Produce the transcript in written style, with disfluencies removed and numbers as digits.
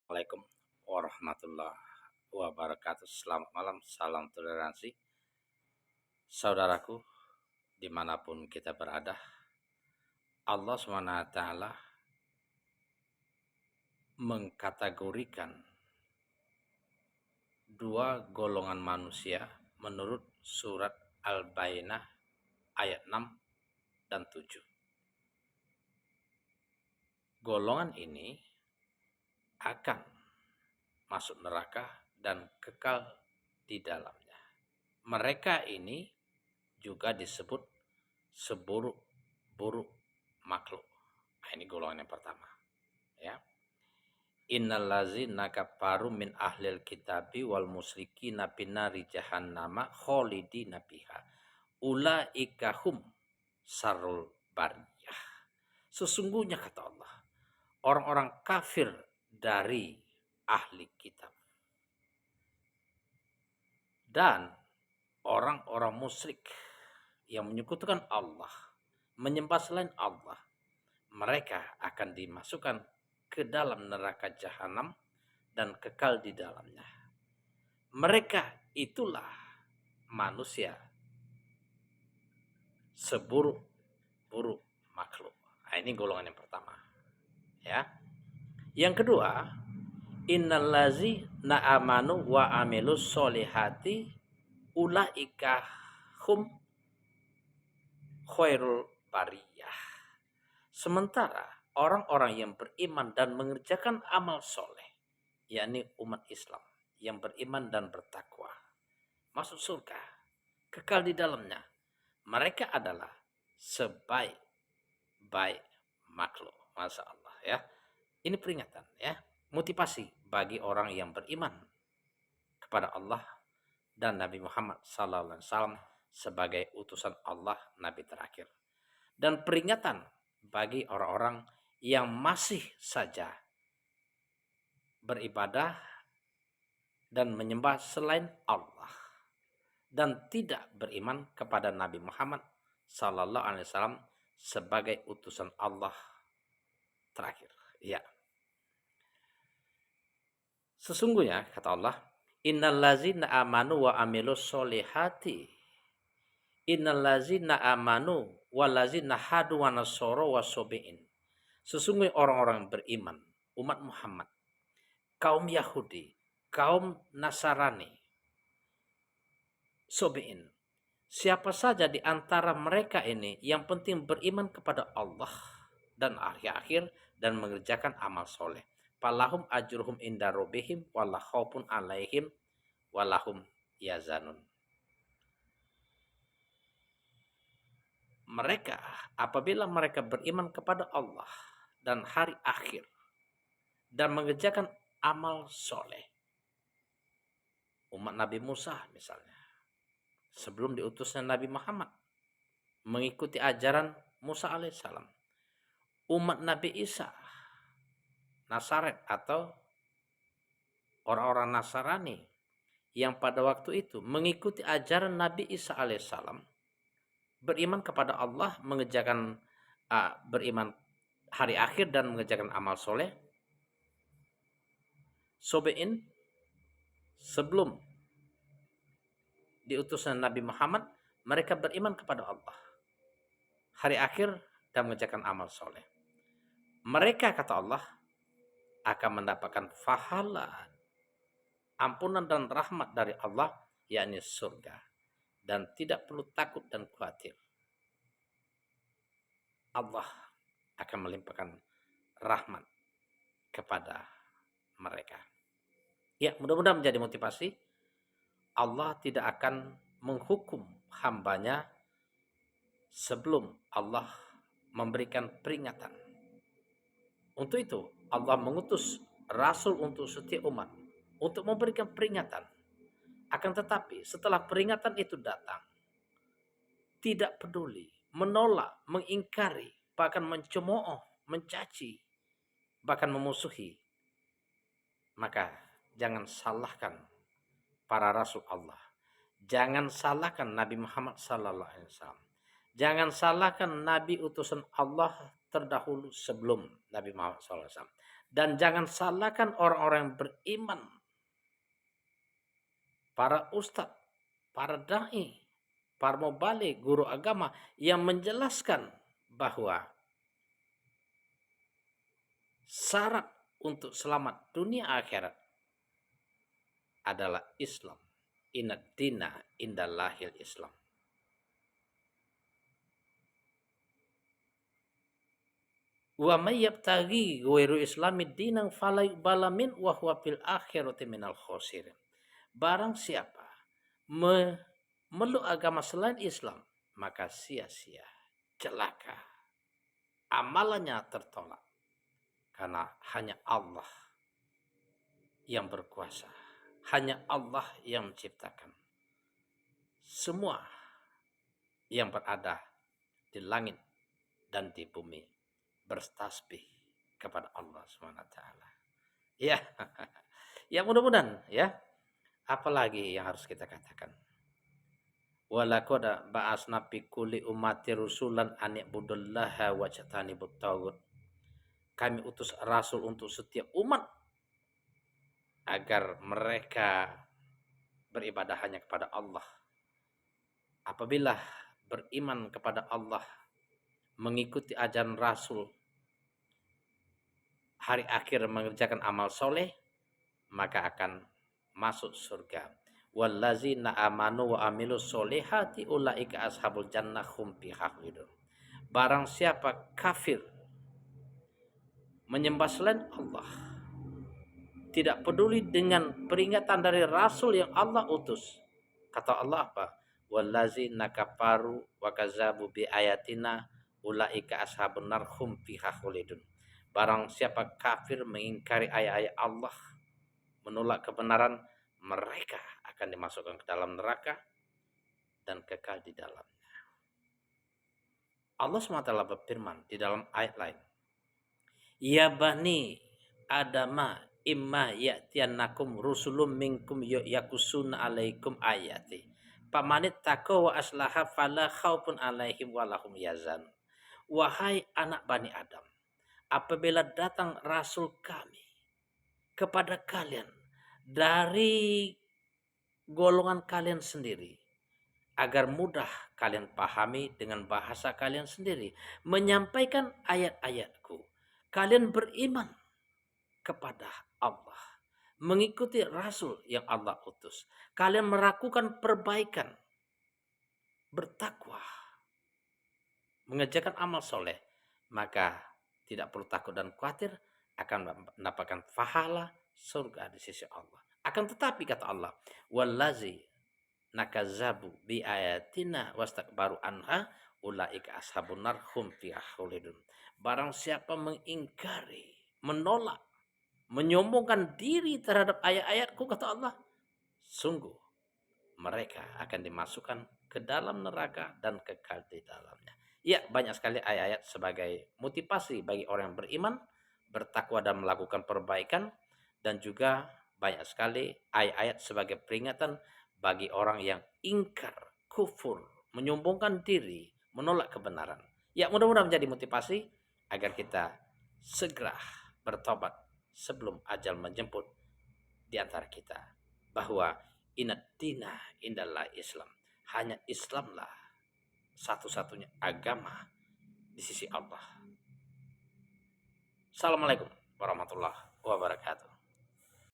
Assalamualaikum warahmatullahi wabarakatuh. Selamat malam, salam toleransi. Saudaraku, dimanapun kita berada, Allah SWT mengkategorikan dua golongan manusia menurut surat Al-Baqarah ayat 6 dan 7. Golongan ini akan masuk neraka dan kekal di dalamnya. Mereka ini juga disebut seburuk-buruk makhluk. Nah, ini golongan yang pertama, ya. Innallazina kafaru min ahlil kitabi wal musyrikina binari jahannama khalidina biha. Ulaika hum sarul bariyah. Sesungguhnya kata Allah, orang-orang kafir dari ahli kitab dan orang-orang musyrik yang menyekutukan Allah, menyembah selain Allah, mereka akan dimasukkan ke dalam neraka jahanam dan kekal di dalamnya. Mereka itulah manusia seburuk-buruk makhluk. Nah, ini golongan yang pertama, ya. Yang kedua, innallazina amanu wa amilus solihati ulaika hum khairul bariyah. Sementara orang-orang yang beriman dan mengerjakan amal soleh, yakni umat Islam yang beriman dan bertakwa, masuk surga, kekal di dalamnya. Mereka adalah sebaik-baik makhluk. Masya Allah, ya. Ini peringatan, ya, motivasi bagi orang yang beriman kepada Allah dan Nabi Muhammad SAW sebagai utusan Allah, Nabi terakhir. Dan peringatan bagi orang-orang yang masih saja beribadah dan menyembah selain Allah dan tidak beriman kepada Nabi Muhammad SAW sebagai utusan Allah terakhir. Ya. Sesungguhnya kata Allah, innallazina amanu wa amilus solihati, innallazina amanu walazina hadu wa nasoro wa sobi'in. Sesungguhnya orang-orang beriman, umat Muhammad, kaum Yahudi, kaum Nasarani, sobi'in. Siapa saja di antara mereka ini yang penting beriman kepada Allah dan hari akhir dan mengerjakan amal soleh. Falahum ajruhum inda rabbihim wala khaufun alaihim walahum yazanun. Mereka apabila mereka beriman kepada Allah dan hari akhir dan mengerjakan amal soleh. Umat Nabi Musa misalnya, sebelum diutusnya Nabi Muhammad, mengikuti ajaran Musa alaihissalam. Umat Nabi Isa, Nasaret atau orang-orang Nasrani yang pada waktu itu mengikuti ajaran Nabi Isa alaihissalam, beriman kepada Allah, mengerjakan beriman hari akhir dan mengerjakan amal soleh. Sobein, sebelum diutusnya Nabi Muhammad, mereka beriman kepada Allah, hari akhir dan mengerjakan amal soleh. Mereka kata Allah akan mendapatkan pahala, ampunan dan rahmat dari Allah, yakni surga, dan tidak perlu takut dan khawatir. Allah akan melimpahkan rahmat kepada mereka. Ya, mudah-mudahan menjadi motivasi. Allah tidak akan menghukum hambanya sebelum Allah memberikan peringatan. Untuk itu Allah mengutus Rasul untuk setiap umat untuk memberikan peringatan. Akan tetapi setelah peringatan itu datang, tidak peduli, menolak, mengingkari, bahkan mencemooh, mencaci, bahkan memusuhi, maka jangan salahkan para rasul Allah. Jangan salahkan Nabi Muhammad SAW. Jangan salahkan Nabi utusan Allah terdahulu sebelum Nabi Muhammad SAW. Dan jangan salahkan orang-orang yang beriman, para ustadz, para dai, para mubalik, guru agama yang menjelaskan bahwa syarat untuk selamat dunia akhirat adalah Islam. Inad dina indallahil Islam. Wa may yabtaghi ghairu islamid dinan fala yuqbala min wa huwa fil akhirati minal khosirin. Barang siapa memeluk agama selain Islam, maka sia-sia, celaka, amalannya tertolak. Karena hanya Allah yang berkuasa, hanya Allah yang menciptakan semua yang berada di langit dan di bumi bertasbih kepada Allah SWT. Ya, ya mudah-mudahan ya. Apalagi yang harus kita katakan? Walaqad ba'asna fi kulli ummati rusulan an ibudullaha wa jatanibut tagut. Kami utus rasul untuk setiap umat agar mereka beribadah hanya kepada Allah. Apabila beriman kepada Allah, mengikuti ajaran rasul, hari akhir mengerjakan amal soleh, maka akan masuk surga. Wallazina amanu wa amilus solihati ulaika ashabul jannah hum fiha khalidun. Barang siapa kafir, menyembah selain Allah, tidak peduli dengan peringatan dari rasul yang Allah utus, kata Allah apa? Wallazina kafaru wa kazabu bi ayatina ulaika ashabun nar hum fiha khalidun. Barang siapa kafir, mengingkari ayat-ayat Allah, menolak kebenaran, mereka akan dimasukkan ke dalam neraka dan kekal di dalamnya. Allah SWT berfirman di dalam ayat lain, ya bani adama imma ya'tiyannakum rusulun minkum yakusuna alaikum ayati pamanit taqwa wa aslaha fala khaufun alaihim walahum yazan. Wahai anak Bani Adam, apabila datang rasul kami kepada kalian dari golongan kalian sendiri, agar mudah kalian pahami dengan bahasa kalian sendiri, menyampaikan ayat-ayatku, kalian beriman kepada Allah, mengikuti rasul yang Allah utus, kalian melakukan perbaikan, bertakwa, mengerjakan amal soleh, maka tidak perlu takut dan khawatir akan mendapatkan pahala surga di sisi Allah. Akan tetapi kata Allah, wallazi nakazabu bi ayatina wastakbaru anha ulaika ashabun nar hum fiha khalidun. Barang siapa mengingkari, menolak, menyombongkan diri terhadap ayat-ayatku, kata Allah, sungguh mereka akan dimasukkan ke dalam neraka dan kekal di dalamnya. Ya, banyak sekali ayat-ayat sebagai motivasi bagi orang yang beriman, bertakwa dan melakukan perbaikan, dan juga banyak sekali ayat-ayat sebagai peringatan bagi orang yang ingkar, kufur, menyombongkan diri, menolak kebenaran. Ya, mudah-mudahan menjadi motivasi agar kita segera bertobat sebelum ajal menjemput di antara kita, bahwa inad dina indallah Islam. Hanya Islamlah satu-satunya agama di sisi Allah. Assalamualaikum warahmatullahi wabarakatuh.